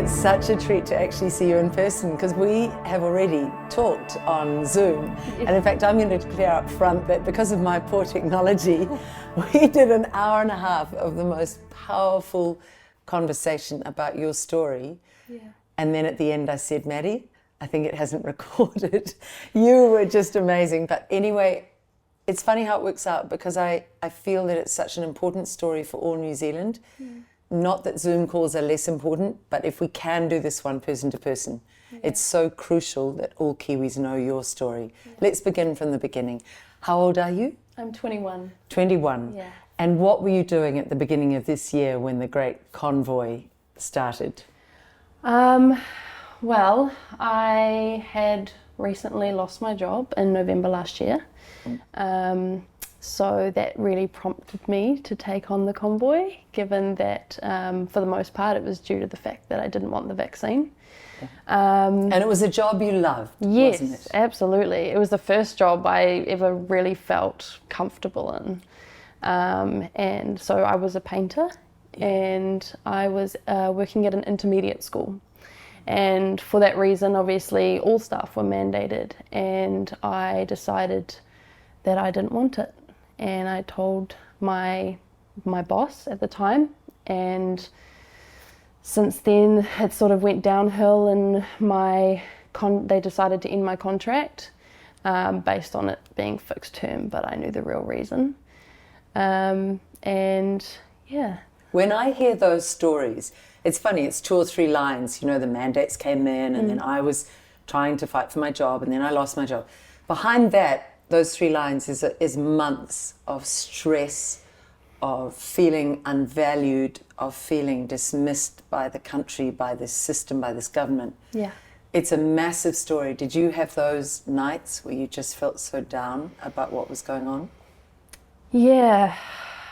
It's such a treat to actually see you in person because we have already talked on Zoom. And in fact, I'm going to declare up front that because of my poor technology, we did an hour and a half of the most powerful conversation about your story. Yeah. And then at the end I said, Madi, I think it hasn't recorded. You were just amazing. But anyway, it's funny how it works out because I feel that it's such an important story for all New Zealand. Not that Zoom calls are less important, but if we can do this one person to person, it's so crucial that all Kiwis know your story. Let's begin from the beginning. How old are you? I'm 21. 21. Yeah. And what were you doing at the beginning of this year when the great convoy started? Well, I had recently lost my job in November last year. So that really prompted me to take on the convoy, given that for the most part it was due to the fact that I didn't want the vaccine. And it was a job you loved, wasn't it? Yes, absolutely. It was the first job I ever really felt comfortable in. And so I was a painter and I was working at an intermediate school. And for that reason, obviously, all staff were mandated and I decided that I didn't want it. And I told my boss at the time, and since then it sort of went downhill and they decided to end my contract based on it being fixed term, but I knew the real reason. And yeah. When I hear those stories, it's funny, it's 2 or 3 lines, you know, the mandates came in and then I was trying to fight for my job and then I lost my job. Behind that, those 3 lines is months of stress, of feeling unvalued, of feeling dismissed by the country, by this system, by this government. Yeah. It's a massive story. Did you have those nights where you just felt so down about what was going on? Yeah.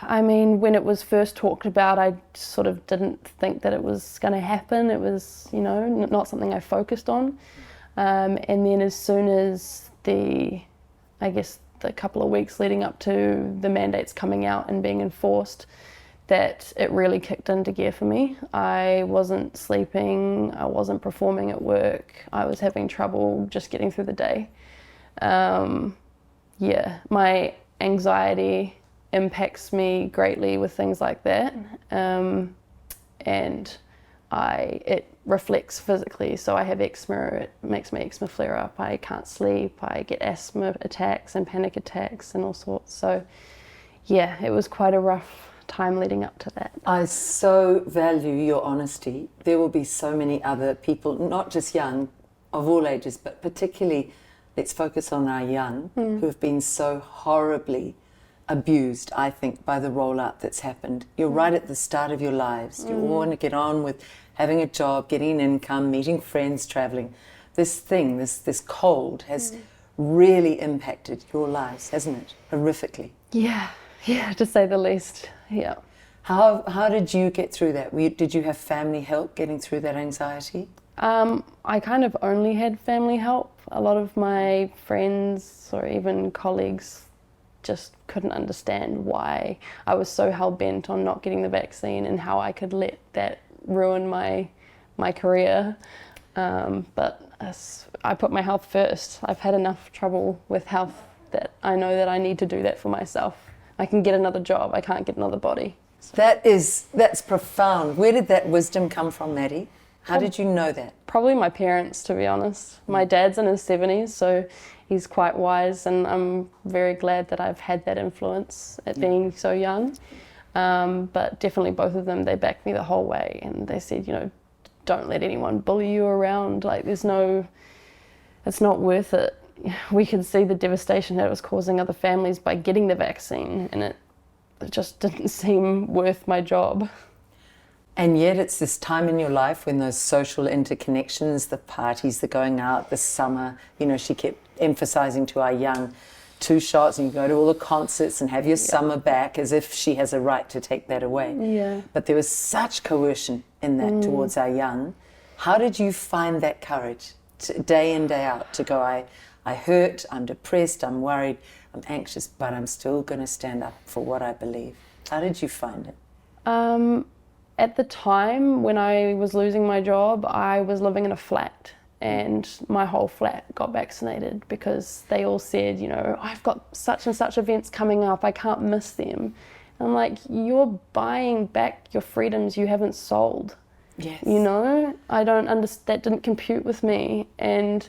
I mean, when it was first talked about, I sort of didn't think that it was going to happen. It was, you know, not something I focused on. And then as soon as the couple of weeks leading up to the mandates coming out and being enforced, that it really kicked into gear for me. I wasn't sleeping, I wasn't performing at work, I was having trouble just getting through the day. My anxiety impacts me greatly with things like that, and it reflects physically. So I have eczema, it makes my eczema flare up, I can't sleep, I get asthma attacks and panic attacks and all sorts. So yeah, it was quite a rough time leading up to that. I so value your honesty. There will be so many other people, not just young, of all ages, but particularly, let's focus on our young, who have been so horribly abused, I think, by the rollout that's happened. You're right at the start of your lives. You all want to get on with having a job, getting an income, meeting friends, traveling. This thing, this cold has really impacted your lives, hasn't it? Horrifically. Yeah, to say the least, yeah. How did you get through that? Did you have family help getting through that anxiety? I kind of only had family help. A lot of my friends or even colleagues just couldn't understand why I was so hell-bent on not getting the vaccine and how I could let that ruin my career. But I put my health first. I've had enough trouble with health that I know that I need to do that for myself. I can get another job, I can't get another body. So. That's profound. Where did that wisdom come from, Madi? How did you know that? Probably my parents, to be honest. My dad's in his 70s, so he's quite wise, and I'm very glad that I've had that influence at being so young. But definitely both of them, they backed me the whole way, and they said, you know, don't let anyone bully you around. Like, it's not worth it. We could see the devastation that it was causing other families by getting the vaccine, and it just didn't seem worth my job. And yet it's this time in your life when those social interconnections, the parties, the going out, the summer, you know, she kept emphasizing to our young, 2 shots and you go to all the concerts and have your summer back, as if she has a right to take that away. Yeah. But there was such coercion in that towards our young. How did you find that courage day in, day out to go, I hurt, I'm depressed, I'm worried, I'm anxious, but I'm still going to stand up for what I believe? How did you find it? At the time when I was losing my job, I was living in a flat, and my whole flat got vaccinated because they all said, you know, I've got such and such events coming up, I can't miss them. And I'm like, you're buying back your freedoms you haven't sold. Yes. You know, I don't understand, that didn't compute with me, and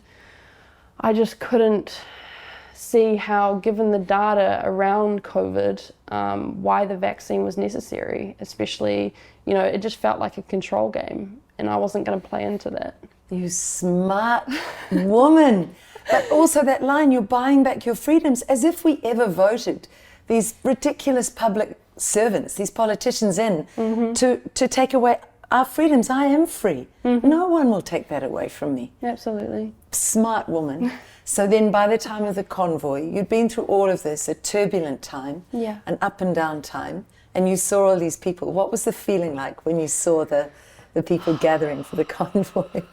I just couldn't see how, given the data around COVID, why the vaccine was necessary, especially, you know, it just felt like a control game, and I wasn't going to play into that. You smart woman. But also that line, you're buying back your freedoms, as if we ever voted these ridiculous public servants, these politicians in, to take away our freedoms. I am free. No one will take that away from me. Absolutely. Smart woman. So then by the time of the convoy, you'd been through all of this, a turbulent time, an up and down time, and you saw all these people. What was the feeling like when you saw the people gathering for the convoy?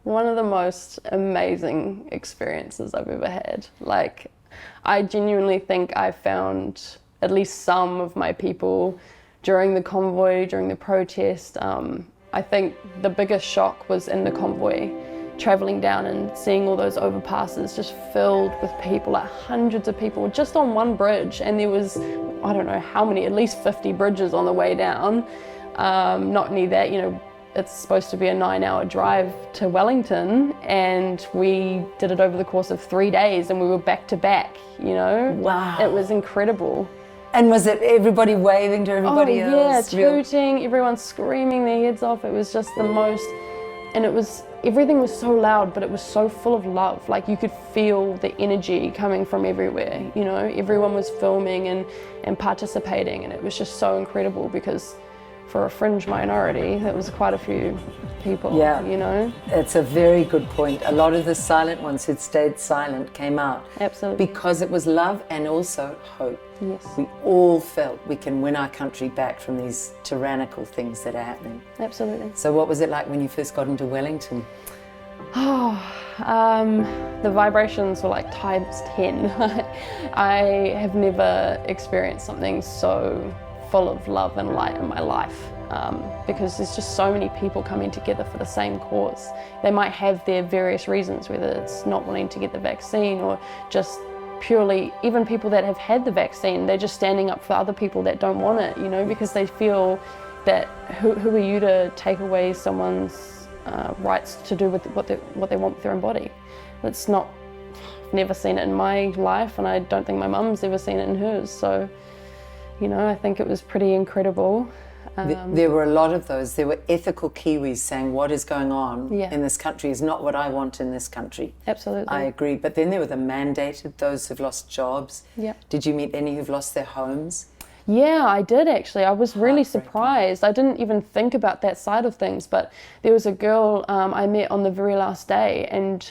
One of the most amazing experiences I've ever had. Like, I genuinely think I found at least some of my people during the convoy, during the protest. I think the biggest shock was in the convoy, traveling down and seeing all those overpasses just filled with people, like hundreds of people just on one bridge, and there was, I don't know how many, at least 50 bridges on the way down. Not only that, you know, it's supposed to be a 9-hour drive to Wellington, and we did it over the course of 3 days, and we were back to back, you know. Wow. It was incredible. And was it everybody waving to everybody else? Yeah, tooting, everyone screaming their heads off. It was just the most, and everything was so loud, but it was so full of love. Like, you could feel the energy coming from everywhere, you know. Everyone was filming and participating, and it was just so incredible because for a fringe minority, that was quite a few people, you know. It's a very good point. A lot of the silent ones who'd stayed silent came out. Absolutely. Because it was love and also hope. Yes. We all felt we can win our country back from these tyrannical things that are happening. Absolutely. So what was it like when you first got into Wellington? The vibrations were like times 10. I have never experienced something so full of love and light in my life, because there's just so many people coming together for the same cause. They might have their various reasons, whether it's not wanting to get the vaccine or just purely, even people that have had the vaccine, they're just standing up for other people that don't want it, you know, because they feel that who are you to take away someone's rights to do with what they want with their own body. It's not, I've never seen it in my life, and I don't think my mum's ever seen it in hers, so you know, I think it was pretty incredible. There were a lot of those. There were ethical Kiwis saying what is going on in this country is not what I want in this country. Absolutely. I agree. But then there were the mandated, those who've lost jobs. Yeah. Did you meet any who've lost their homes? Yeah, I did actually. I was really surprised. I didn't even think about that side of things, but there was a girl I met on the very last day, and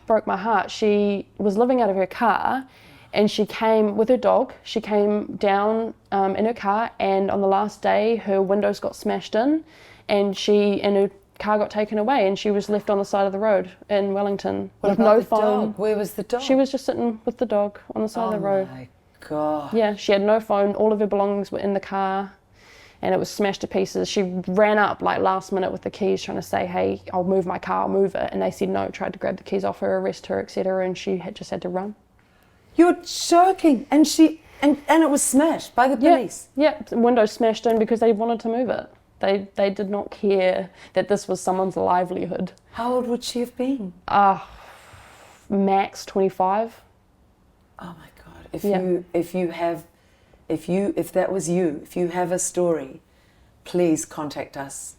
broke my heart. She was living out of her car, and she came with her dog. She came down in her car, and on the last day, her windows got smashed in, and her car got taken away, and she was left on the side of the road in Wellington with no phone. Dog? Where was the dog? She was just sitting with the dog on the side of the road. Oh my God. Yeah, she had no phone. All of her belongings were in the car, and it was smashed to pieces. She ran up like last minute with the keys, trying to say, "Hey, I'll move my car, I'll move it." And they said no. Tried to grab the keys off her, arrest her, etc. And she just had to run. You're joking. And it was smashed by the police. Yeah, windows smashed in because they wanted to move it. They did not care that this was someone's livelihood. How old would she have been? Max 25. Oh my God. If that was you, if you have a story, please contact us.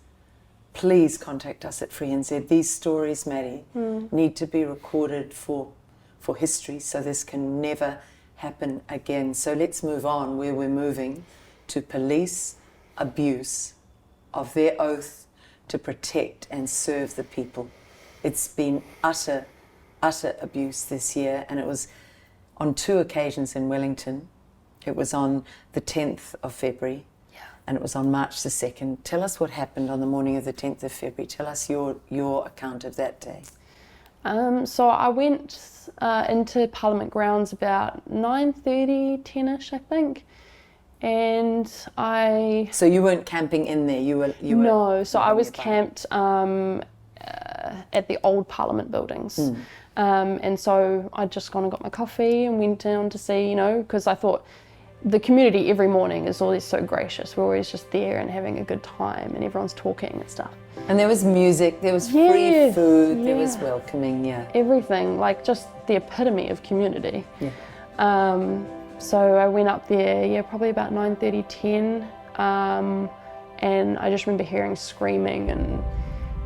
Please contact us at Free NZ. These stories, Madi, need to be recorded for history, so this can never happen again. So let's move on where we're moving to police abuse of their oath to protect and serve the people. It's been utter abuse this year, and it was on 2 occasions in Wellington. It was on the 10th of February, and it was on March the 2nd. Tell us what happened on the morning of the 10th of February. Tell us your account of that day. So I went into Parliament grounds about 9:30, 10ish, I think, and So you weren't camping in there. You were. No, so I was nearby. camped at the old Parliament buildings. And so I'd just gone and got my coffee and went down to see, because I thought the community every morning is always so gracious. We're always just there and having a good time and everyone's talking and stuff. And there was music, there was free food, there was welcoming, Everything, like just the epitome of community. Yeah. So I went up there, probably about 9:30, 10, and I just remember hearing screaming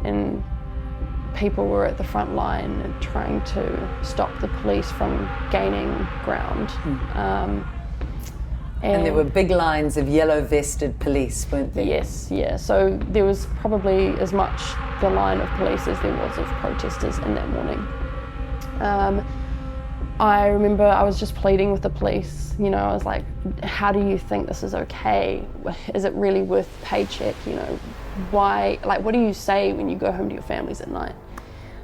and people were at the front line and trying to stop the police from gaining ground. And there were big lines of yellow vested police, weren't there? Yes, yeah. So there was probably as much the line of police as there was of protesters in that morning. I remember I was just pleading with the police, I was like, how do you think this is okay? Is it really worth the paycheck? Why, what do you say when you go home to your families at night?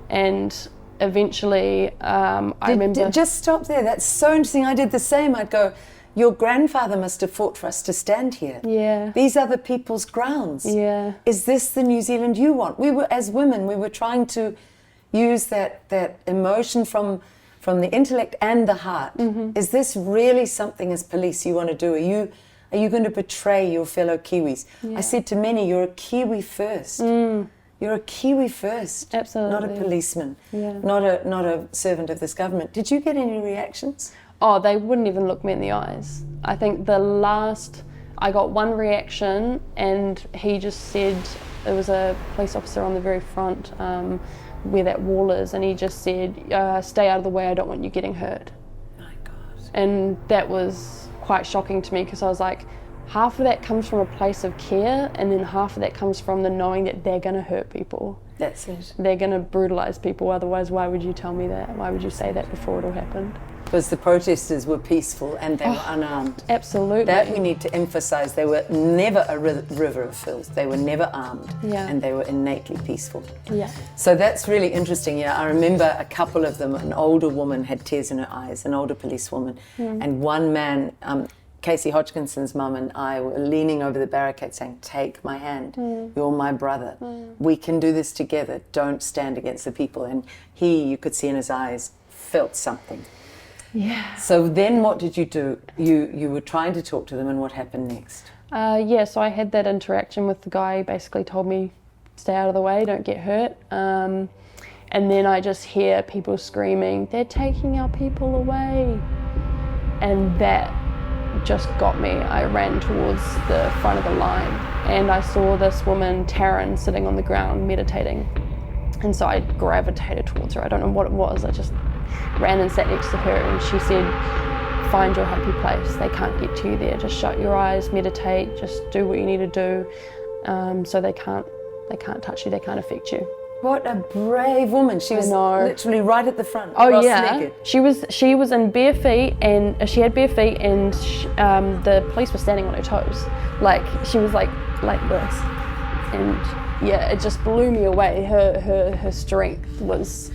And eventually, I remember... Just stop there, that's so interesting. I did the same. I'd go, your grandfather must have fought for us to stand here. Yeah. These are the people's grounds. Yeah. Is this the New Zealand you want? We were, as women, we were trying to use that emotion from the intellect and the heart. Is this really something as police you want to do? Are you going to betray your fellow Kiwis? I said to many, you're a Kiwi first. You're a Kiwi first. Absolutely. Not a policeman. Yeah. Not a servant of this government. Did you get any reactions? Oh, they wouldn't even look me in the eyes. I think I got one reaction and he just said, there was a police officer on the very front where that wall is, and he just said, stay out of the way, I don't want you getting hurt. My God. And that was quite shocking to me because I was like, half of that comes from a place of care and then half of that comes from the knowing that they're going to hurt people. That's it. They're going to brutalise people, otherwise why would you tell me that? Why would you say that before it all happened? Because the protesters were peaceful and they were unarmed. Absolutely. That we need to emphasise. They were never a river of filth. They were never armed. Yeah. And they were innately peaceful. Yeah. So that's really interesting. Yeah, I remember a couple of them. An older woman had tears in her eyes, an older policewoman, and one man, Casey Hodgkinson's mum and I were leaning over the barricade saying, take my hand, you're my brother. We can do this together. Don't stand against the people. And he, you could see in his eyes, felt something. Yeah. So then what did you do? You were trying to talk to them, and what happened next? So I had that interaction with the guy. He basically told me, stay out of the way, don't get hurt. And then I just hear people screaming, they're taking our people away. And that just got me. I ran towards the front of the line and I saw this woman, Taryn, sitting on the ground meditating. And so I gravitated towards her. I don't know what it was. I just ran and sat next to her and she said, find your happy place. They can't get to you there. Just shut your eyes, meditate, just do what you need to do. So they can't touch you, they can't affect you. What a brave woman. She was literally right at the front. Oh yeah, cross-legged. she was in bare feet and she had bare feet and the police were standing on her toes. Like she was like this. And yeah, it just blew me away. Her strength was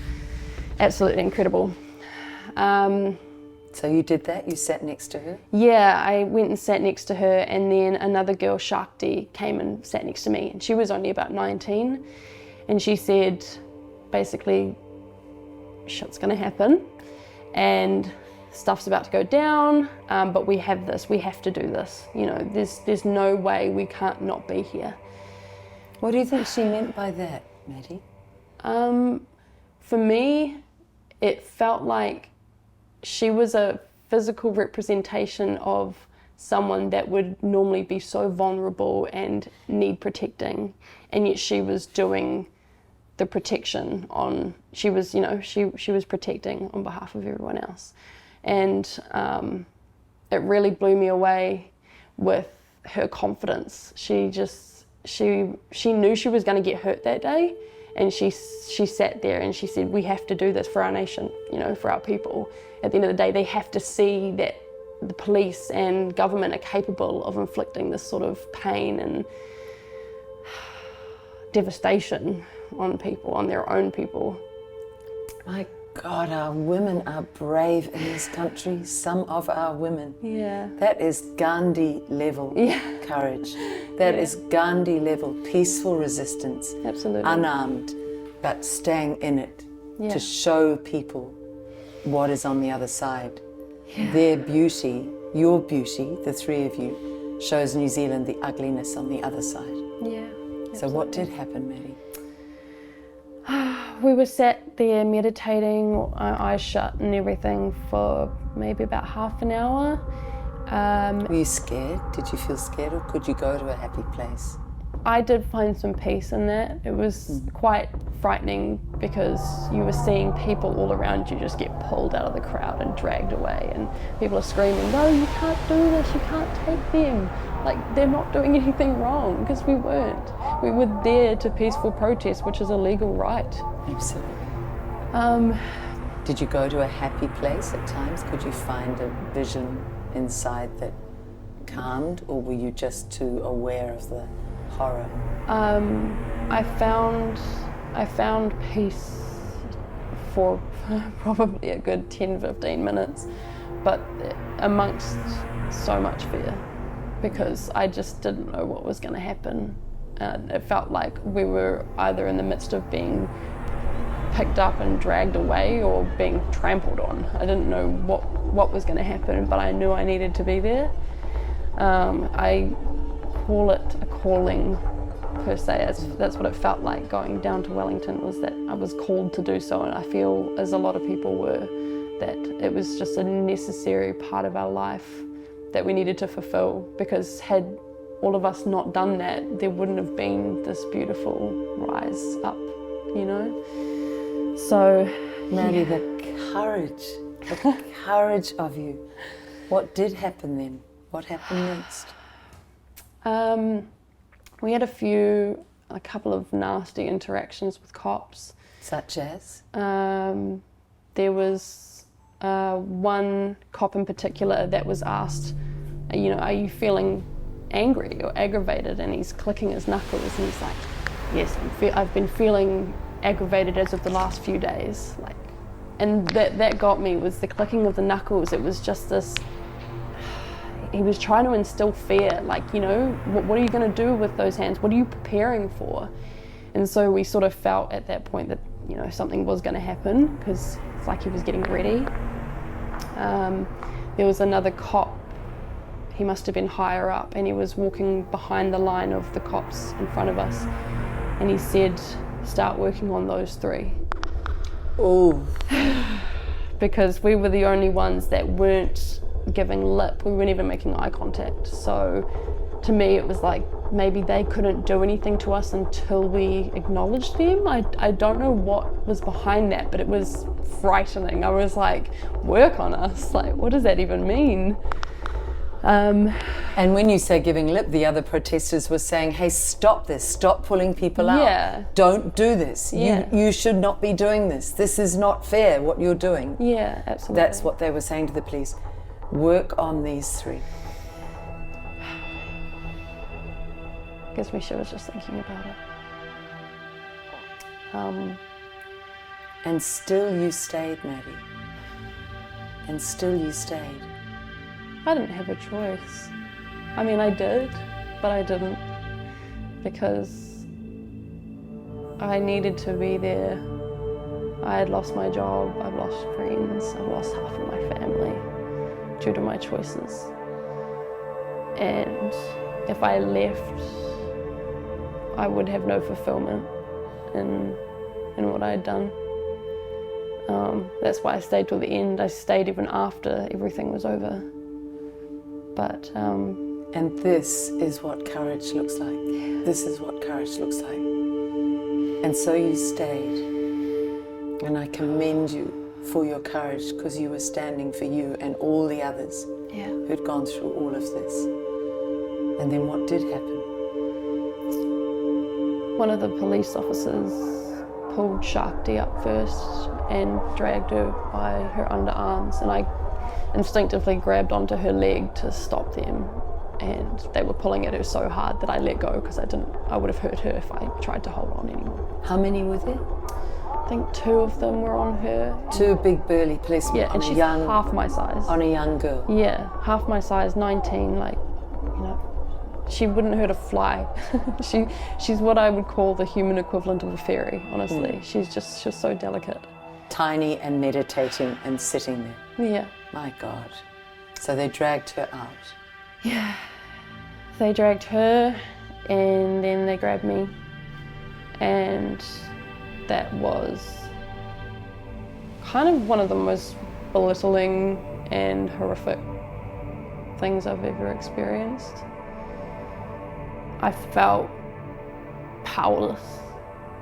absolutely incredible. So you did that? You sat next to her? Yeah, I went and sat next to her and then another girl, Shakti, came and sat next to me and she was only about 19 and she said basically shit's gonna happen and stuff's about to go down, but we have to do this. There's no way we can't not be here. What do you think she meant by that, Maddie? For me, it felt like she was a physical representation of someone that would normally be so vulnerable and need protecting, and yet she was doing the protection on. She was protecting on behalf of everyone else, and it really blew me away with her confidence. She knew she was going to get hurt that day. And she sat there and she said, we have to do this for our nation, for our people. At the end of the day, they have to see that the police and government are capable of inflicting this sort of pain and devastation on people, on their own people. My God, our women are brave in this country. Some of our women. Yeah. That is Gandhi level courage. That is Gandhi level peaceful resistance. Absolutely. Unarmed, but staying in it to show people what is on the other side. Their beauty, your beauty, the three of you, shows New Zealand the ugliness on the other side. Yeah. So what did happen, Madi? We were sat there meditating, our eyes shut and everything for maybe about half an hour. Were you scared? Did you feel scared, or could you go to a happy place? I did find some peace in that. It was quite frightening because you were seeing people all around you just get pulled out of the crowd and dragged away, and people are screaming, "No, you can't do this, you can't take them." Like, they're not doing anything wrong, because we weren't. We were there to peaceful protest, which is a legal right. Absolutely. Did you go to a happy place at times? Could you find a vision inside that calmed, or were you just too aware of the horror? I found peace for probably a good 10-15 minutes, but amongst so much fear, because I just didn't know what was going to happen. It felt like we were either in the midst of being picked up and dragged away or being trampled on. I didn't know what was going to happen, but I knew I needed to be there. I call it a calling, per se. That's what it felt like going down to Wellington, was that I was called to do so, and I feel, as a lot of people were, that it was just a necessary part of our life that we needed to fulfill, because had all of us not done that, there wouldn't have been this beautiful rise up, you know? So, Madi, the courage of you. What did happen then? What happened next? We had a couple of nasty interactions with cops. Such as? There was one cop in particular that was asked, you know, "Are you feeling angry or aggravated?" And he's clicking his knuckles and he's like, "Yes, I've been feeling aggravated as of the last few days." Like, and that got me, was the clicking of the knuckles. It was just this, he was trying to instill fear, like, you know, what are you going to do with those hands? What are you preparing for? And so we sort of felt at that point that, you know, something was going to happen, because it's like he was getting ready. There was another cop, he must have been higher up, and he was walking behind the line of the cops in front of us, and he said, "Start working on those three." Oh. Because we were the only ones that weren't giving lip. We weren't even making eye contact. So to me it was like, maybe they couldn't do anything to us until we acknowledged them. I don't know what was behind that, but it was frightening. I was like, work on us? Like, what does that even mean? And when you say giving lip, the other protesters were saying, "Hey, stop this, stop pulling people out. Yeah. Don't do this. Yeah. You should not be doing this. This is not fair, what you're doing." Yeah, absolutely. That's what they were saying to the police. Work on these three. Gives me shivers just thinking about it. And still you stayed, Madi. And still you stayed. I didn't have a choice. I mean, I did, but I didn't, because I needed to be there. I had lost my job, I've lost friends, I've lost half of my family due to my choices. And if I left, I would have no fulfillment in what I had done. That's why I stayed till the end. I stayed even after everything was over. But and this is what courage looks like. This is what courage looks like. And so you stayed. And I commend you for your courage, because you were standing for you and all the others who'd gone through all of this. And then what did happen? One of the police officers pulled Shakti up first and dragged her by her underarms, and I instinctively grabbed onto her leg to stop them, and they were pulling at her so hard that I let go, because I would have hurt her if I tried to hold on anymore. How many were there? think 2 of them were on her. 2 big burly policemen Yeah, on and a she's young half my size. on a young girl. Yeah, half my size, 19, like, you know, she wouldn't hurt a fly. She's what I would call the human equivalent of a fairy, honestly. She's so delicate. Tiny and meditating and sitting there. Yeah. My God. So they dragged her out. Yeah. They dragged her and then they grabbed me, and that was kind of one of the most belittling and horrific things I've ever experienced. I felt powerless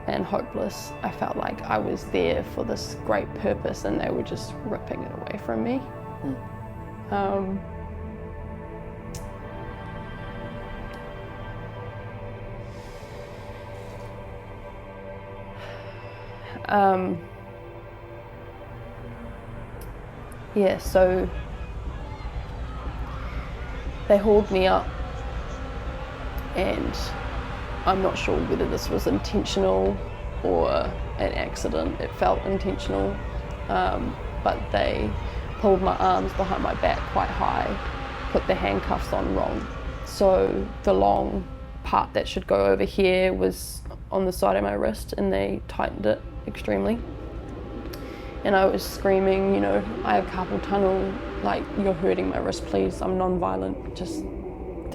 and hopeless. I felt like I was there for this great purpose and they were just ripping it away from me. Yeah, so they hauled me up, and I'm not sure whether this was intentional or an accident. It felt intentional, but they pulled my arms behind my back quite high, put the handcuffs on wrong. So the long part that should go over here was on the side of my wrist, and they tightened it extremely. And I was screaming, you know, I have carpal tunnel, like, you're hurting my wrist, please, I'm non-violent, just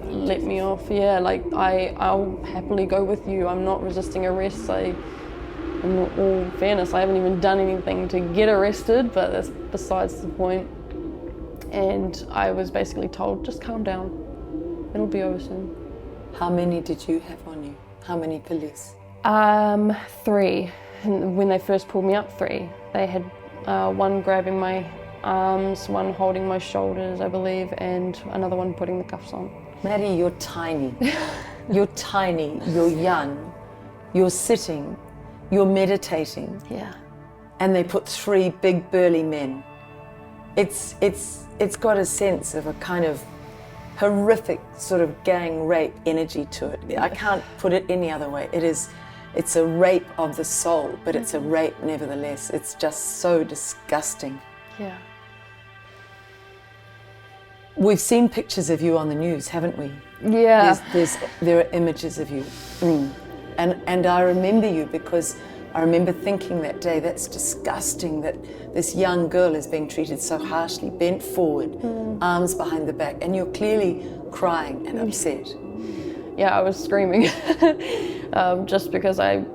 let me off. Yeah, like, I'll happily go with you, I'm not resisting arrest. In all fairness, I haven't even done anything to get arrested, but that's besides the point. And I was basically told, just calm down, it'll be over soon. How many did you have on you? How many police? 3. And when they first pulled me up, 3. They had one grabbing my arms, one holding my shoulders, I believe, and another one putting the cuffs on. Madi, you're tiny. You're tiny, you're young, you're sitting, you're meditating. Yeah. And they put 3 big burly men. It's got a sense of a kind of horrific sort of gang rape energy to it. I can't put it any other way. It's a rape of the soul, but it's a rape nevertheless. It's just so disgusting. Yeah. We've seen pictures of you on the news, haven't we? Yeah. There are images of you. And I remember you because I remember thinking that day, that's disgusting that this young girl is being treated so harshly, bent forward, arms behind the back, and you're clearly crying and upset. Yeah, I was screaming just because I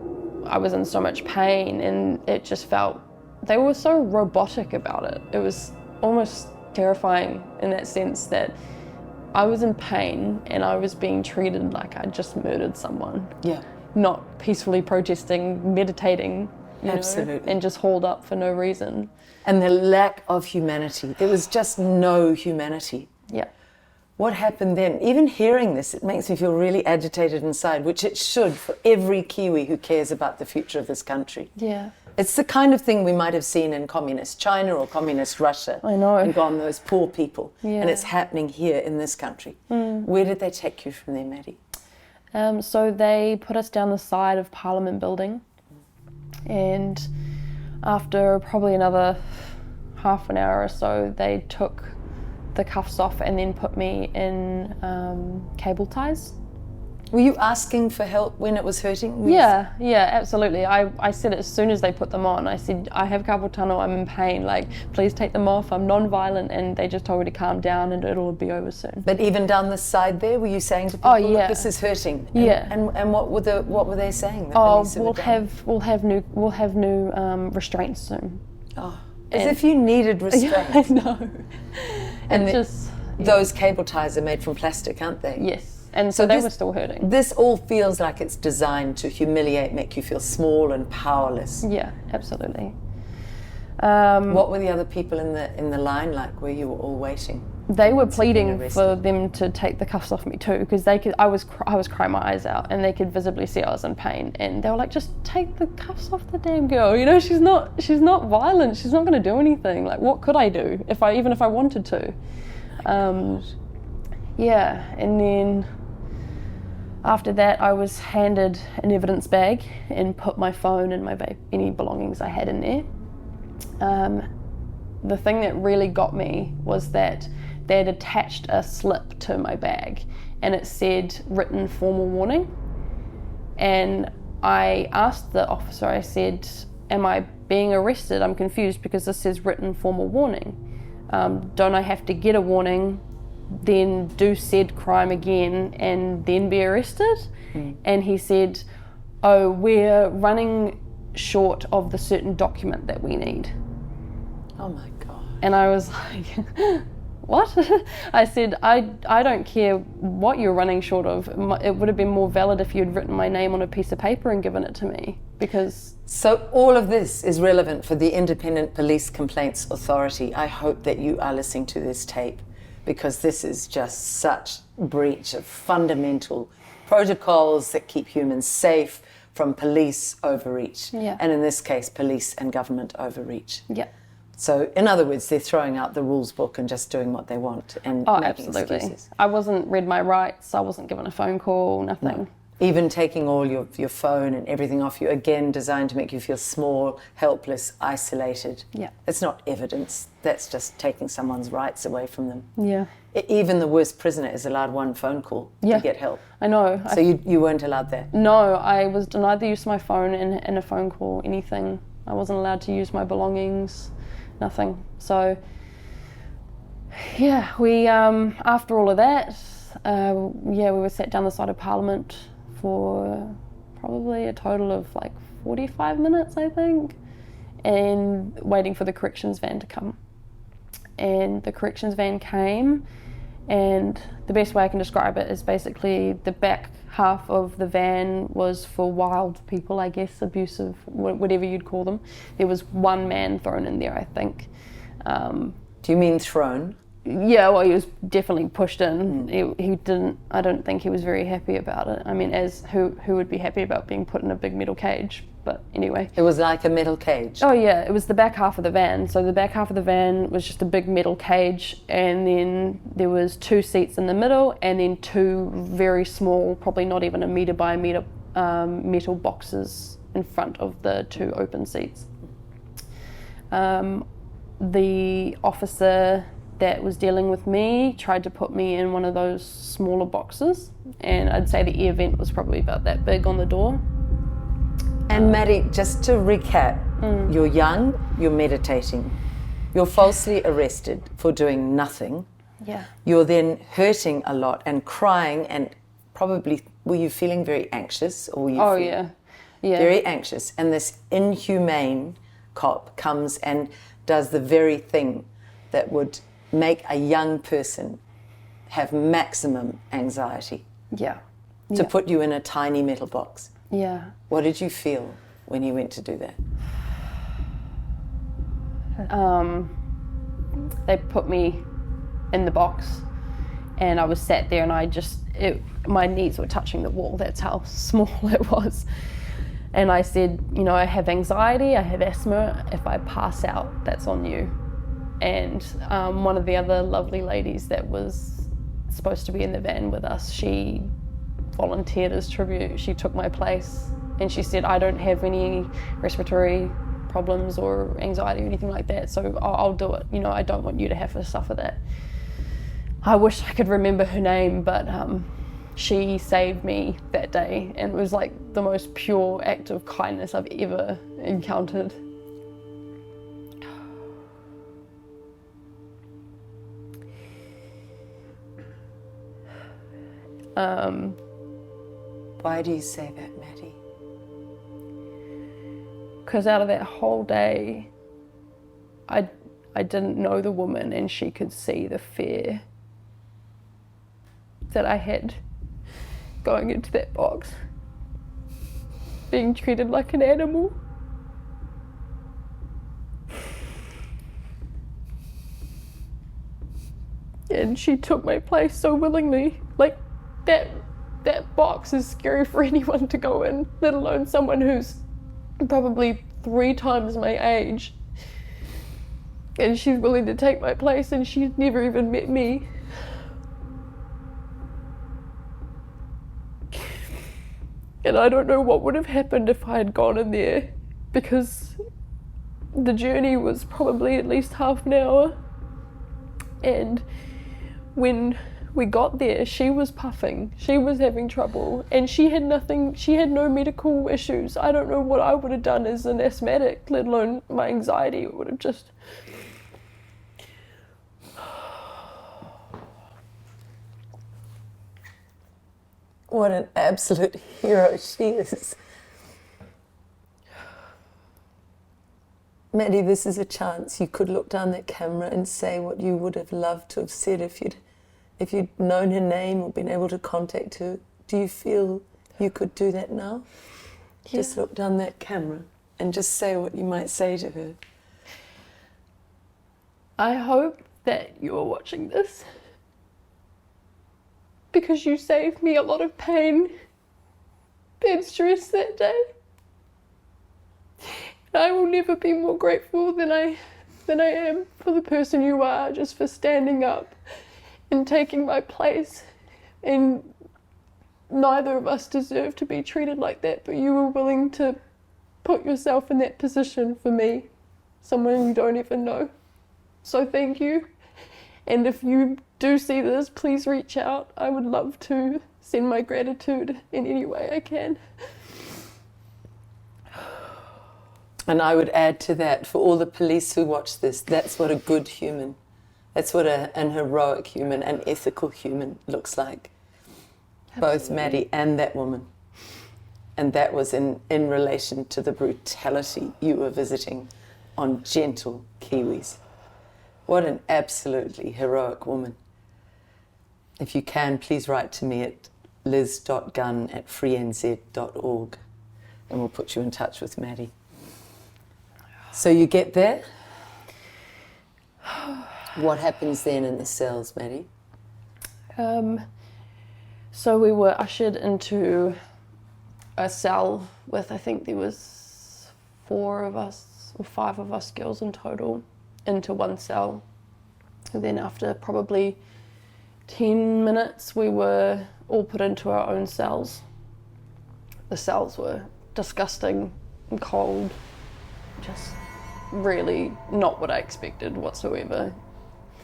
was in so much pain, and it just felt, they were so robotic about it. It was almost terrifying in that sense that I was in pain and I was being treated like I'd just murdered someone. Yeah. Not peacefully protesting, meditating, you know, and just hauled up for no reason. And the lack of humanity. There was just no humanity. Yeah. What happened then? Even hearing this, it makes me feel really agitated inside, which it should for every Kiwi who cares about the future of this country. Yeah. It's the kind of thing we might have seen in communist China or communist Russia. I know. And gone, those poor people. Yeah. And it's happening here in this country. Where did they take you from there, Madi? So they put us down the side of Parliament building, and after probably another half an hour or so, they took the cuffs off and then put me in cable ties. Were you asking for help when it was hurting? Yeah, absolutely. I said as soon as they put them on, I said, I have carpal tunnel, I'm in pain, like, please take them off, I'm non-violent, and they just told me to calm down and it'll be over soon. But even down the side there, were you saying to people, oh, yeah. Look, this is hurting? And what were they saying? We'll have new restraints soon. Oh, as if you needed restraints. I know. And those cable ties are made from plastic, aren't they? Yes. And so they were still hurting. This all feels like it's designed to humiliate, make you feel small and powerless. Yeah, absolutely. What were the other people in the line like where you were all waiting? They were pleading for them to take the cuffs off me too, because I was crying my eyes out, and they could visibly see I was in pain, and they were like, just take the cuffs off the damn girl. You know, she's not violent. She's not going to do anything. Like, what could I do even if I wanted to? Yeah, and then After that, I was handed an evidence bag and put my phone and any belongings I had in there. The thing that really got me was that they had attached a slip to my bag and it said written formal warning. And I asked the officer, I said, am I being arrested? I'm confused because this says written formal warning. Don't I have to get a warning, then do said crime again and then be arrested? And he said, oh, we're running short of the certain document that we need. Oh my God. And I was like, what? I said, I don't care what you're running short of. It would have been more valid if you'd written my name on a piece of paper and given it to me, because... So all of this is relevant for the Independent Police Complaints Authority. I hope that you are listening to this tape, because this is just such breach of fundamental protocols that keep humans safe from police overreach. Yeah. And in this case, police and government overreach. Yeah. So in other words, they're throwing out the rules book and just doing what they want and making excuses. I wasn't read my rights. I wasn't given a phone call, nothing. No. Even taking all your phone and everything off you, again, designed to make you feel small, helpless, isolated. Yeah. It's not evidence. That's just taking someone's rights away from them. Yeah. Even the worst prisoner is allowed one phone call to get help. I know. So you weren't allowed that? No, I was denied the use of my phone in a phone call, anything. I wasn't allowed to use my belongings, nothing. So, yeah, we, after all of that, we were sat down the side of Parliament for probably a total of like 45 minutes, I think, and waiting for the corrections van to come. And the corrections van came, and the best way I can describe it is basically the back half of the van was for wild people, I guess, abusive, whatever you'd call them. There was one man thrown in there, I think. Do you mean thrown? Yeah, well, he was definitely pushed in. He didn't, I don't think he was very happy about it. I mean, as who would be happy about being put in a big metal cage? But anyway. It was like a metal cage? Oh yeah, it was the back half of the van. So the back half of the van was just a big metal cage, and then there was 2 seats in the middle, and then 2 very small, probably not even a metre by a metre, metal boxes in front of the 2 open seats. The officer that was dealing with me tried to put me in one of those smaller boxes, and I'd say the air vent was probably about that big on the door. And Madi, just to recap, you're young, you're meditating, you're falsely arrested for doing nothing. Yeah. You're then hurting a lot and crying, and probably, were you feeling very anxious? Or were you Yeah. Very anxious. And this inhumane cop comes and does the very thing that would make a young person have maximum anxiety. Yeah. To put you in a tiny metal box. Yeah. What did you feel when he went to do that? They put me in the box, and I was sat there, and my knees were touching the wall. That's how small it was. And I said, I have anxiety, I have asthma. If I pass out, that's on you. And one of the other lovely ladies that was supposed to be in the van with us, she volunteered as tribute. She took my place, and she said, I don't have any respiratory problems or anxiety or anything like that, so I'll do it. I don't want you to have to suffer that. I wish I could remember her name, but she saved me that day, and it was like the most pure act of kindness I've ever encountered. Why do you say that, Madi? Because out of that whole day, I didn't know the woman, and she could see the fear that I had going into that box, being treated like an animal. And she took my place so willingly. Like, that box is scary for anyone to go in, let alone someone who's probably 3 times my age. And she's willing to take my place, and she's never even met me. And I don't know what would have happened if I had gone in there, because the journey was probably at least half an hour. And when we got there, she was puffing, she was having trouble, and she had no medical issues. I don't know what I would have done as an asthmatic, let alone my anxiety. It would have just... What an absolute hero she is. Madi, this is a chance. You could look down that camera and say what you would have loved to have said if you'd known her name or been able to contact her. Do you feel you could do that now? Yeah. Just look down that camera and just say what you might say to her. I hope that you're watching this, because you saved me a lot of pain and stress that day. I will never be more grateful than I am for the person you are, just for standing up and taking my place. And neither of us deserve to be treated like that, but you were willing to put yourself in that position for me, someone you don't even know. So thank you. And if you do see this, please reach out. I would love to send my gratitude in any way I can. And I would add to that, for all the police who watch this, that's what a good human, that's what an heroic human, an ethical human looks like. Absolutely. Both Madi and that woman. And that was in relation to the brutality you were visiting on gentle Kiwis. What an absolutely heroic woman. If you can, please write to me at liz.gunn@freenz.org and we'll put you in touch with Madi. So you get there. What happens then in the cells, Madi? So we were ushered into a cell with, I think there was 4 of us or 5 of us girls in total, into one cell. And then after probably 10 minutes, we were all put into our own cells. The cells were disgusting and cold, just really not what I expected whatsoever.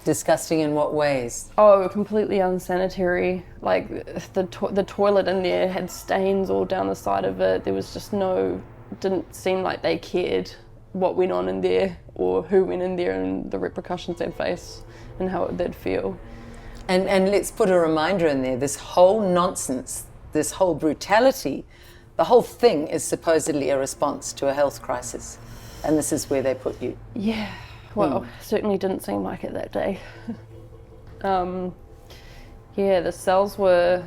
Disgusting in what ways? Oh, completely unsanitary. Like the toilet in there had stains all down the side of it. There was just didn't seem like they cared what went on in there or who went in there and the repercussions they'd face and how they'd feel. And let's put a reminder in there, this whole nonsense, this whole brutality, the whole thing is supposedly a response to a health crisis. And this is where they put you. Yeah, well, certainly didn't seem like it that day. Yeah, the cells were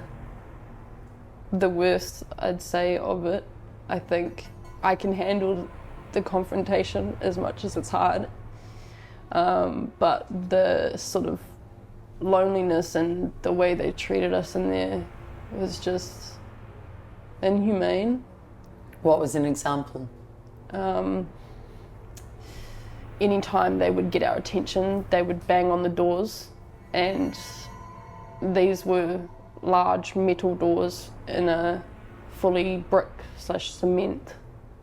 the worst, I'd say, of it. I think I can handle the confrontation as much as it's hard. But the sort of loneliness and the way they treated us in there was just inhumane. What was an example? Anytime they would get our attention, they would bang on the doors, and these were large metal doors in a fully brick/cement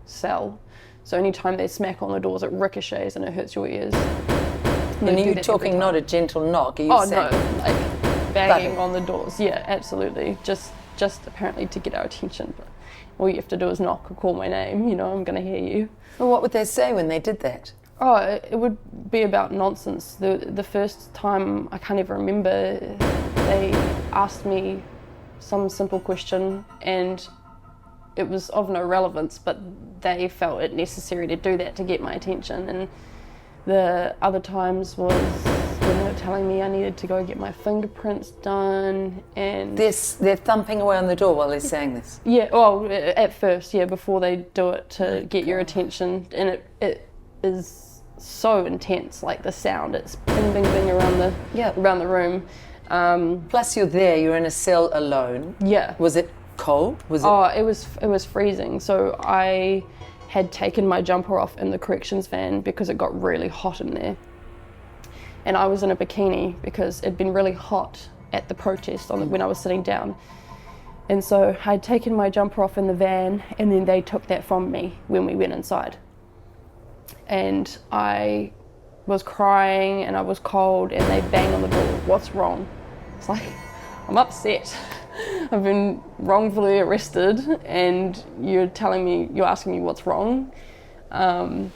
cell. So anytime they smack on the doors, it ricochets and it hurts your ears. And are you talking not a gentle knock? Are you saying? No, like banging on the doors. Yeah, absolutely. Just apparently to get our attention. But all you have to do is knock or call my name. You know, I'm going to hear you. Well, what would they say when they did that? Oh, it would be about nonsense. The first time, I can't even remember, they asked me some simple question and it was of no relevance, but they felt it necessary to do that to get my attention. And the other times was when they were telling me I needed to go get my fingerprints done, and They're thumping away on the door while they're saying this? Yeah, well, at first, yeah, before they do it to get your attention. And it is so intense, like the sound, it's bing bing bing around the room. Plus you're there, you're in a cell alone. Yeah. Was it cold? Was it? Oh, it was freezing. So I had taken my jumper off in the corrections van because it got really hot in there. And I was in a bikini because it'd been really hot at the protest when I was sitting down. And so I'd taken my jumper off in the van, and then they took that from me when we went inside. And I was crying and I was cold, and they banged on the door. What's wrong? It's like, I'm upset. I've been wrongfully arrested, and you're asking me what's wrong. And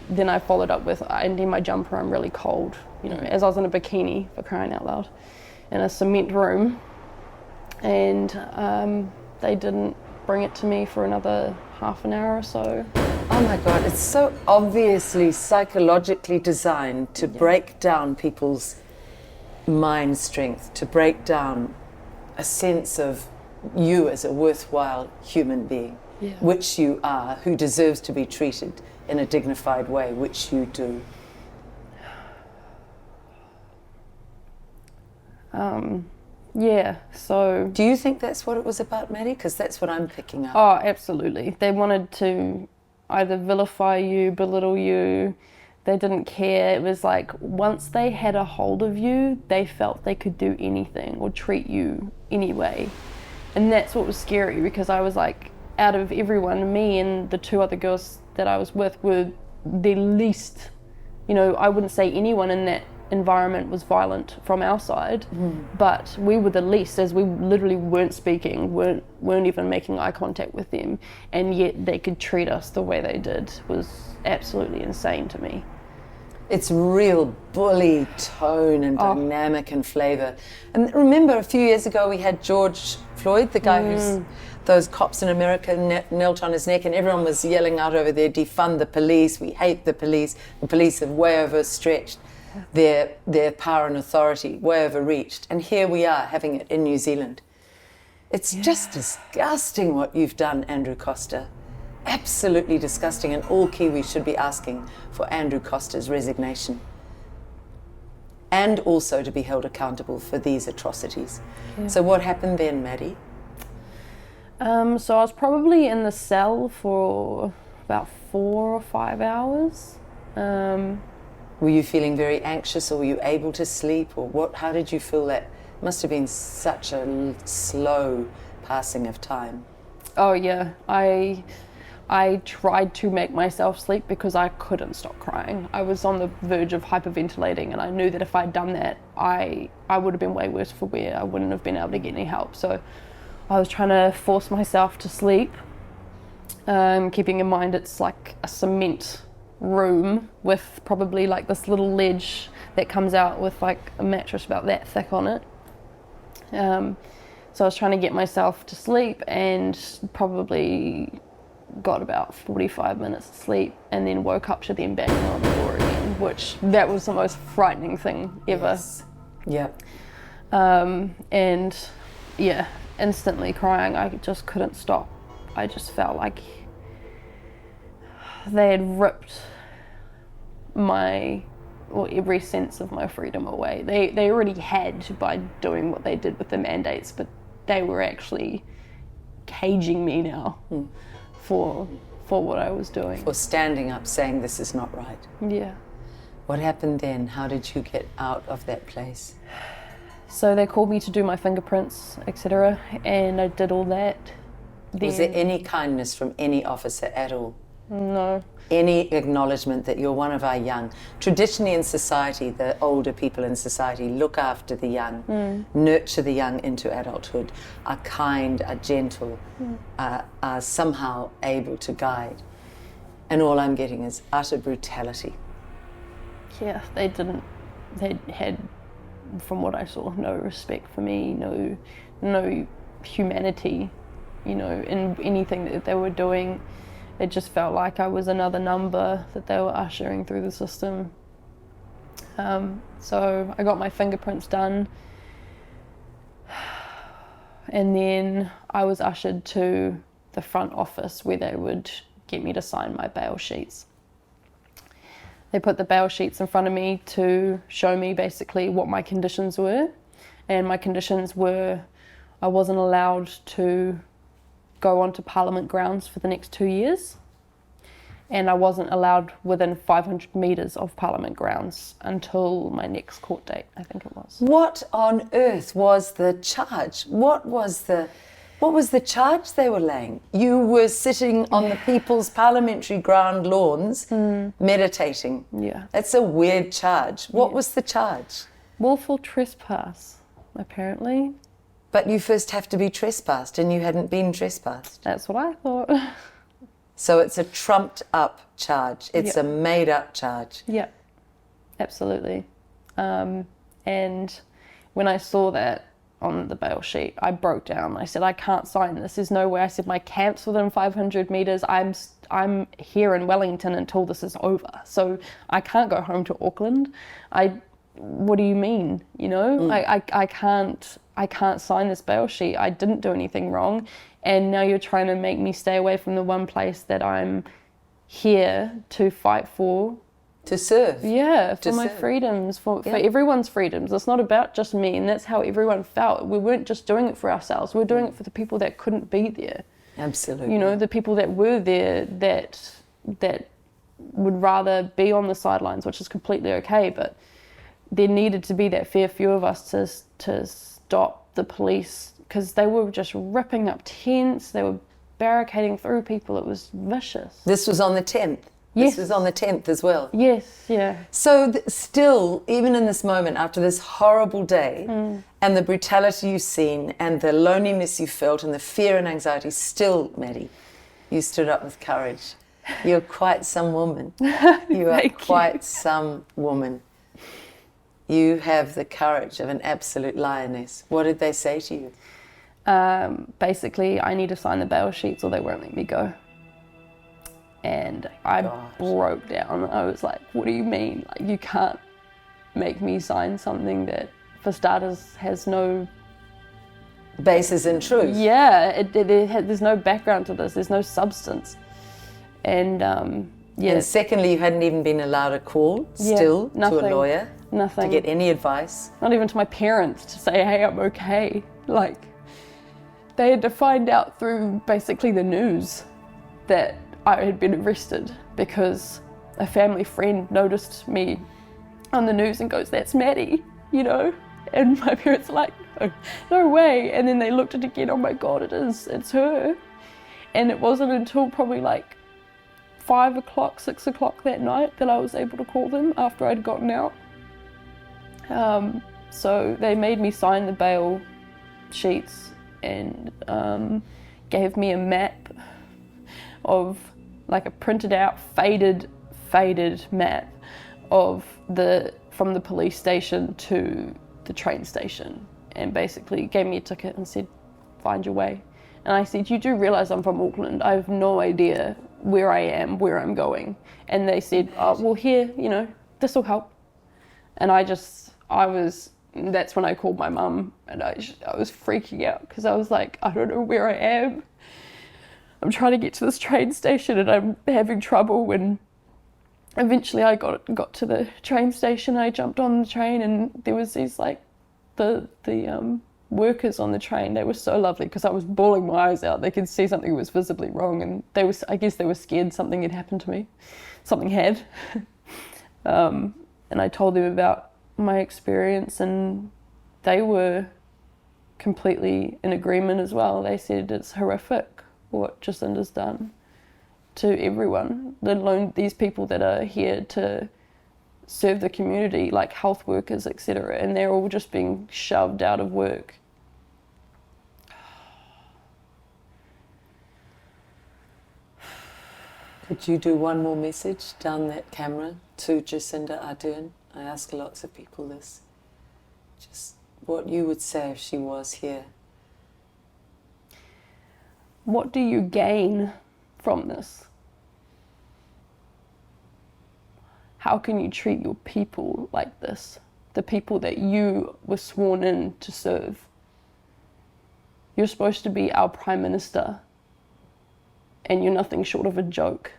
then I followed up with, I need my jumper, I'm really cold. As I was in a bikini, for crying out loud, in a cement room. And they didn't bring it to me for another half an hour or so. Oh my God, it's so obviously psychologically designed to break down people's mind strength, to break down a sense of you as a worthwhile human being, which you are, who deserves to be treated in a dignified way, which you do. So... Do you think that's what it was about, Madi? Because that's what I'm picking up. Oh, absolutely. They wanted to either vilify you, belittle you. They didn't care. It was like, once they had a hold of you, they felt they could do anything or treat you anyway. And that's what was scary, because I was like, out of everyone, me and the two other girls that I was with were the least, I wouldn't say anyone in that environment was violent from our side, but we were the least, as we literally weren't speaking, weren't even making eye contact with them, and yet they could treat us the way they did. Was absolutely insane to me. It's real bully tone and dynamic and flavour. And remember, a few years ago we had George Floyd, the guy who's those cops in America knelt on his neck, and everyone was yelling out over there, defund the police, we hate the police have way overstretched their power and authority, way overreached. And here we are having it in New Zealand. It's just disgusting what you've done, Andrew Coster. Absolutely disgusting, and all Kiwis should be asking for Andrew Coster's resignation. And also to be held accountable for these atrocities. So what happened then, Madi? So I was probably in the cell for about 4 or 5 hours. Were you feeling very anxious, or were you able to sleep, or what? How did you feel that? Must have been such a slow passing of time. Oh yeah, I tried to make myself sleep because I couldn't stop crying. I was on the verge of hyperventilating, and I knew that if I'd done that, I would have been way worse for wear. I wouldn't have been able to get any help. So I was trying to force myself to sleep, keeping in mind it's like a cement room with probably like this little ledge that comes out with like a mattress about that thick on it. So I was trying to get myself to sleep, and probably got about 45 minutes of sleep, and then woke up to them banging on the door again, which that was the most frightening thing ever. Yes. Yeah. And yeah, instantly crying. I just couldn't stop. I just felt like they had ripped every sense of my freedom away. They already had by doing what they did with the mandates, but they were actually caging me now for what I was doing. For standing up saying this is not right. Yeah. What happened then? How did you get out of that place? So they called me to do my fingerprints, etc., and I did all that. Was there any kindness from any officer at all? No. Any acknowledgement that you're one of our young? Traditionally in society, the older people in society look after the young, nurture the young into adulthood, are kind, are gentle, are somehow able to guide. And all I'm getting is utter brutality. Yeah, they didn't. They had, from what I saw, no respect for me, no humanity, in anything that they were doing. It just felt like I was another number that they were ushering through the system. So I got my fingerprints done, and then I was ushered to the front office where they would get me to sign my bail sheets. They put the bail sheets in front of me to show me basically what my conditions were, and my conditions were I wasn't allowed to go onto Parliament grounds for the next 2 years, and I wasn't allowed within 500 metres of Parliament grounds until my next court date, I think it was. What on earth was the charge? What was the... What was the charge they were laying? You were sitting on the people's parliamentary ground lawns meditating. Yeah. That's a weird charge. What was the charge? Willful trespass, apparently. But you first have to be trespassed, and you hadn't been trespassed. That's what I thought. So it's a trumped up charge. It's a made up charge. Yeah, absolutely. And when I saw that on the bail sheet, I broke down. I said, I can't sign this. There's no way. I said, my camp's within 500 metres. I'm here in Wellington until this is over. So I can't go home to Auckland. What do you mean? You know, I can't sign this bail sheet. I didn't do anything wrong. And now you're trying to make me stay away from the one place that I'm here to fight for. To serve. Yeah, for To my serve. freedoms, for everyone's freedoms. It's not about just me, and that's how everyone felt. We weren't just doing it for ourselves. We were doing it for the people that couldn't be there. Absolutely. You know, the people that were there that would rather be on the sidelines, which is completely okay, but there needed to be that fair few of us to stop the police, because they were just ripping up tents, they were barricading through people. It was vicious. This was on the 10th. Yes. This was on the 10th as well. Yes, yeah. So still, even in this moment, after this horrible day, and the brutality you've seen, and the loneliness you felt, and the fear and anxiety, still, Madi, you stood up with courage. You're quite some woman. You are quite some woman. You have the courage of an absolute lioness. What did they say to you? Basically, I need to sign the bail sheets or they won't let me go. And I broke down. I was like, what do you mean? Like, you can't make me sign something that, for starters, has no basis in truth. Yeah, there's no background to this. There's no substance. And And secondly, you hadn't even been allowed a call still to a lawyer. Nothing. To get any advice. Not even to my parents to say, hey, I'm okay. Like, they had to find out through basically the news that I had been arrested, because a family friend noticed me on the news and goes, that's Madi, you know? And my parents are like, no way. And then they looked at it again, oh my God, it's her. And it wasn't until probably like 5 o'clock, 6 o'clock that night that I was able to call them after I'd gotten out. So they made me sign the bail sheets and gave me a map of, like, a printed out, faded map of from the police station to the train station, and basically gave me a ticket and said, find your way. And I said, you do realise I'm from Auckland. I have no idea where I am, where I'm going. And they said, oh, well, here, you know, this will help. And that's when I called my mum, and I was freaking out, because I was like, I don't know where I am. I'm trying to get to this train station and I'm having trouble. And eventually I got to the train station. I jumped on the train, and there was these, like, the workers on the train. They were so lovely, because I was bawling my eyes out. They could see something was visibly wrong, and I guess they were scared something had happened to me. Something had. And I told them about my experience, and they were completely in agreement as well. They said it's horrific what Jacinda's done to everyone, let alone these people that are here to serve the community, like health workers, etc., and they're all just being shoved out of work. Could you do one more message down that camera to Jacinda Ardern? I ask lots of people this. Just what you would say if she was here. What do you gain from this? How can you treat your people like this? The people that you were sworn in to serve. You're supposed to be our Prime Minister, and you're nothing short of a joke.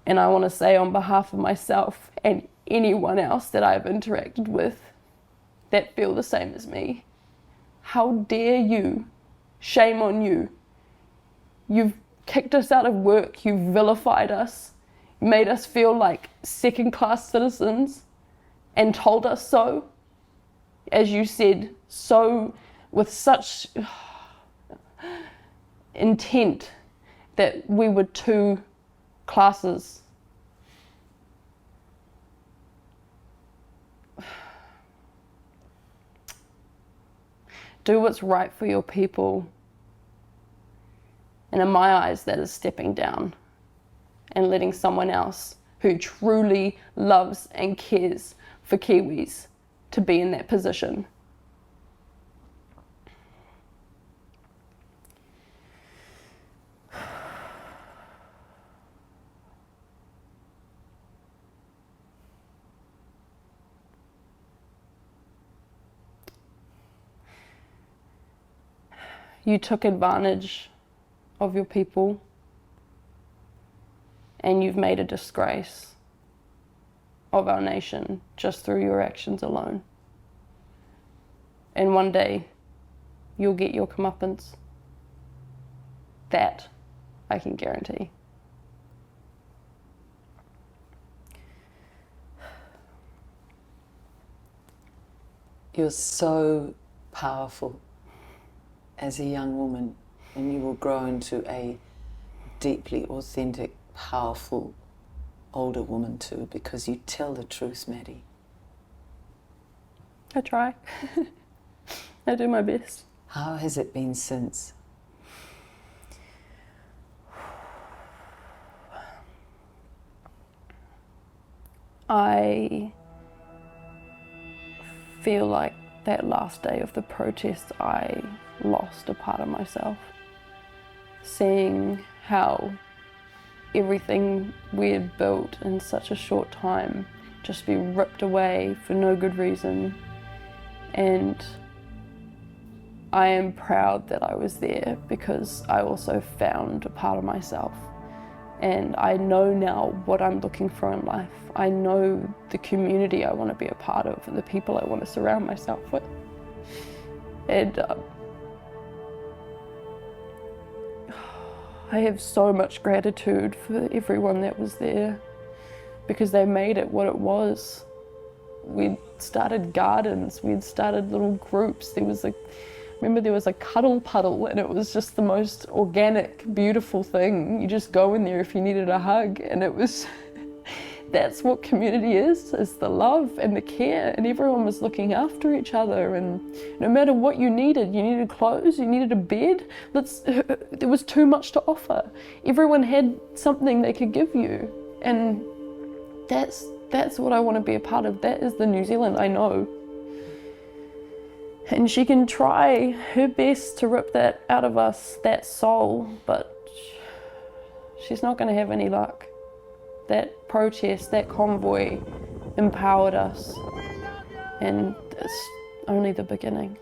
And I want to say, on behalf of myself and anyone else that I've interacted with that feel the same as me, how dare you? Shame on you. You've kicked us out of work. You've vilified us, made us feel like second-class citizens, and told us so. As you said, so with such intent that we were two classes. Do what's right for your people. And in my eyes, that is stepping down and letting someone else who truly loves and cares for Kiwis to be in that position. You took advantage of your people, and you've made a disgrace of our nation just through your actions alone. And one day, you'll get your comeuppance. That I can guarantee. You're so powerful as a young woman, and you will grow into a deeply authentic, powerful older woman too, because you tell the truth, Madi. I try. I do my best. How has it been since? I feel like that last day of the protest, I lost a part of myself. Seeing how everything we had built in such a short time just be ripped away for no good reason. And I am proud that I was there, because I also found a part of myself. And I know now what I'm looking for in life. I know the community I want to be a part of and the people I want to surround myself with. And I have so much gratitude for everyone that was there, because they made it what it was. We'd started gardens, we'd started little groups. Remember there was a cuddle puddle, and it was just the most organic, beautiful thing. You just go in there if you needed a hug, and it was, that's what community is the love and the care, and everyone was looking after each other, and no matter what you needed clothes, you needed a bed, there was too much to offer. Everyone had something they could give you, and that's what I want to be a part of. That is the New Zealand I know. And she can try her best to rip that out of us, that soul, but she's not going to have any luck. That protest, that convoy empowered us, and it's only the beginning.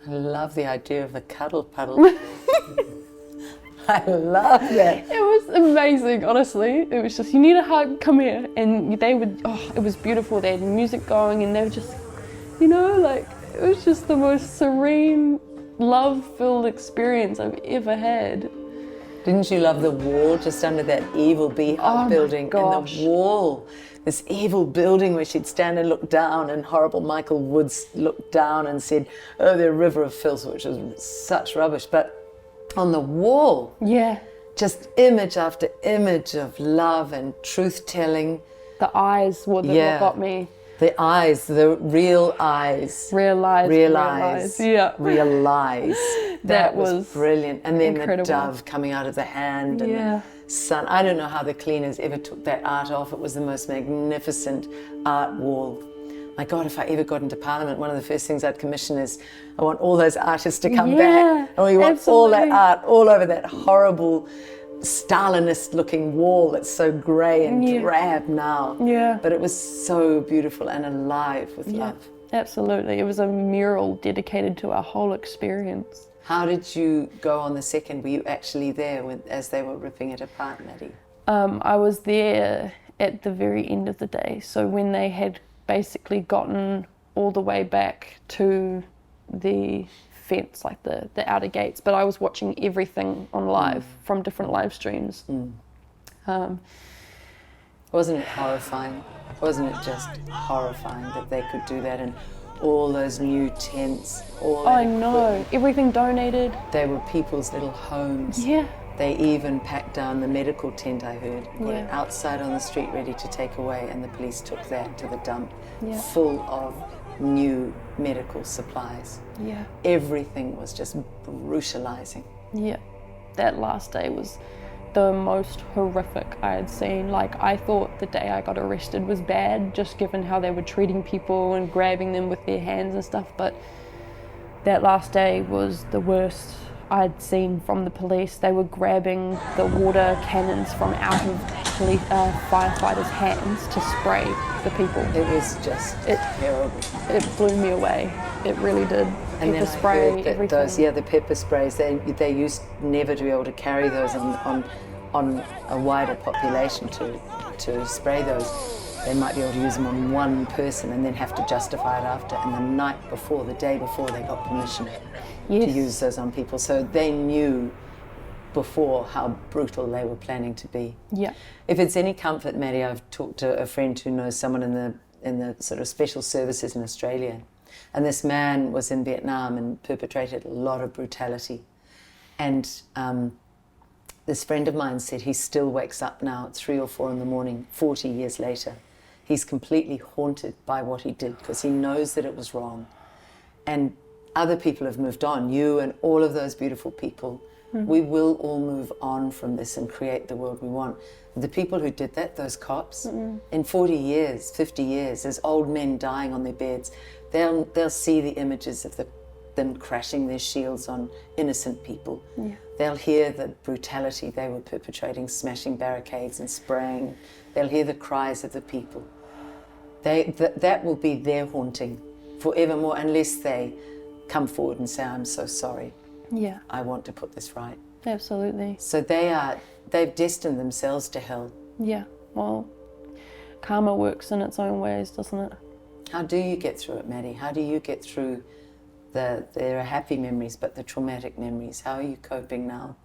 I love the idea of the cuddle puddle. I love that. It was amazing, honestly. It was just, you need a hug, come here. And they would, it was beautiful. They had music going, and they were just, it was just the most serene, love-filled experience I've ever had. Didn't you love the wall just under that evil beehive building? And the wall, this evil building where she'd stand and look down, and horrible Michael Woods looked down and said, "Oh, they're a river of filth," which was such rubbish. But on the wall, just image after image of love and truth-telling. The eyes were what got me. The eyes, the real eyes. Realize. Yeah. Realize. That was brilliant. And then incredible. The dove coming out of the hand and the sun. I don't know how the cleaners ever took that art off. It was the most magnificent art wall. My God, if I ever got into Parliament, one of the first things I'd commission is, I want all those artists to come back. And we want all that art all over that horrible Stalinist-looking wall that's so grey and drab now. Yeah. But it was so beautiful and alive with love. Absolutely. It was a mural dedicated to our whole experience. How did you go on the second? Were you actually there as they were ripping it apart, Madi? I was there at the very end of the day. So when they had basically gotten all the way back to the fence, like the outer gates, but I was watching everything on live from different live streams. Wasn't it horrifying? Wasn't it just horrifying that they could do that, and all those new tents, all I that know. equipment. Everything donated. They were people's little homes. Yeah. They even packed down the medical tent, I heard, put it Yeah. outside on the street ready to take away, and the police took that to the dump, Yeah. full of new medical supplies. Yeah. Everything was just brutalizing. Yeah. That last day was the most horrific I had seen. Like, I thought the day I got arrested was bad, just given how they were treating people and grabbing them with their hands and stuff, but that last day was the worst I'd seen from the police. They were grabbing the water cannons from out of firefighters' hands to spray the people. It was just terrible. It blew me away. It really did. And Pepper then I spray, heard that everything. those, the pepper sprays, they used never to be able to carry those on a wider population to spray those. They might be able to use them on one person and then have to justify it after. And the night before, the day before, they got permission to use those on people. So they knew before how brutal they were planning to be. Yeah. If it's any comfort, Maddie, I've talked to a friend who knows someone in the sort of special services in Australia. And this man was in Vietnam and perpetrated a lot of brutality. And this friend of mine said he still wakes up now at 3 or 4 in the morning, 40 years later. He's completely haunted by what he did because he knows that it was wrong. And other people have moved on, you and all of those beautiful people. We will all move on from this and create the world we want. The people who did that, those cops, in 40 years, 50 years, as old men dying on their beds, they'll see the images of them crashing their shields on innocent people. Yeah. They'll hear the brutality they were perpetrating, smashing barricades and spraying. They'll hear the cries of the people. That will be their haunting forevermore, unless they come forward and say, I'm so sorry. Yeah. I want to put this right. Absolutely. So they've destined themselves to hell. Yeah. Well, karma works in its own ways, doesn't it? How do you get through it, Maddie? How do you get through there are happy memories, but the traumatic memories? How are you coping now?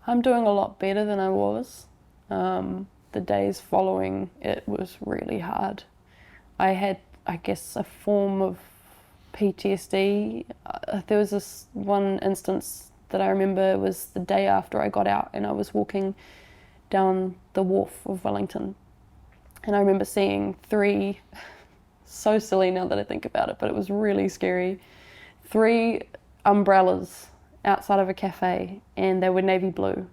I'm doing a lot better than I was. The days following it was really hard. I had, I guess, a form of PTSD. There was this one instance that I remember was the day after I got out, and I was walking down the wharf of Wellington, and I remember seeing 3, so silly now that I think about it, but it was really scary, 3 umbrellas outside of a cafe, and they were navy blue,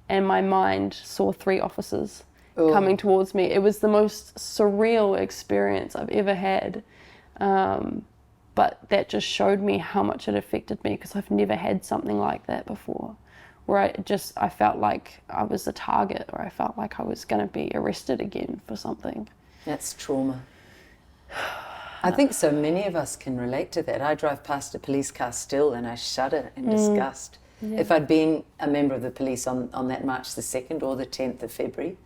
and my mind saw 3 officers coming towards me. It was the most surreal experience I've ever had. But that just showed me how much it affected me, because I've never had something like that before, where I felt like I was a target, or I felt like I was going to be arrested again for something. That's trauma. I think so many of us can relate to that. I drive past a police car still and I shudder in disgust. Yeah. If I'd been a member of the police on that March the 2nd or the 10th of February,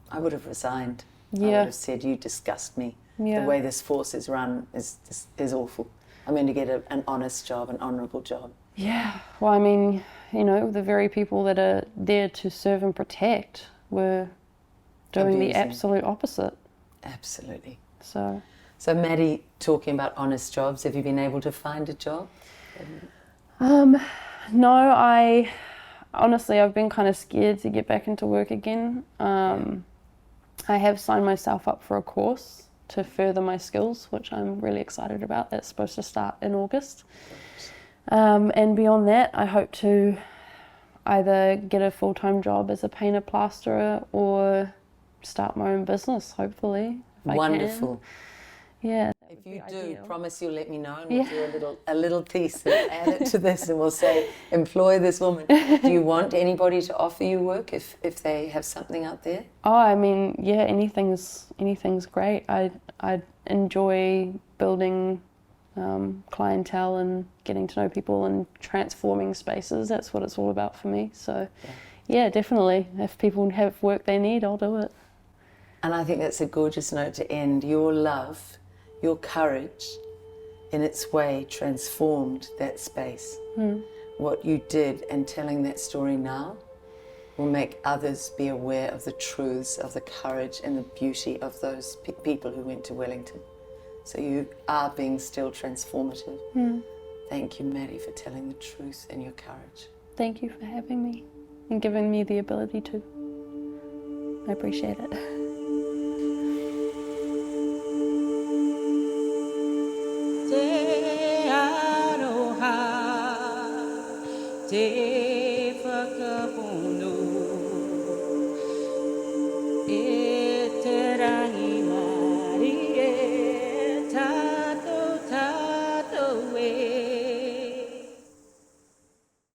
I would have resigned. Yeah. I would have said, you disgust me. Yeah. The way this force is run is awful. I'm going to get an honest job, an honourable job. Yeah. Well, I mean, you know, the very people that are there to serve and protect were doing the absolute opposite. Absolutely. So, Maddie, talking about honest jobs, have you been able to find a job? No, I've been kind of scared to get back into work again. I have signed myself up for a course to further my skills, which I'm really excited about. That's supposed to start in August. And beyond that, I hope to either get a full-time job as a painter plasterer or start my own business, hopefully. Wonderful. Yeah. If you do, promise you'll let me know, and we'll do a little piece and add it to this, and we'll say, employ this woman. Do you want anybody to offer you work if they have something out there? Oh, I mean, yeah, anything's great. I enjoy building clientele and getting to know people and transforming spaces. That's what it's all about for me. So, yeah, definitely. If people have work they need, I'll do it. And I think that's a gorgeous note to end. Your love, your courage, in its way, transformed that space. What you did, and telling that story now, will make others be aware of the truths, of the courage and the beauty of those people who went to Wellington. So you are being still transformative. Thank you, Madi, for telling the truth and your courage. Thank you for having me and giving me the ability to. I appreciate it. Te aroha, te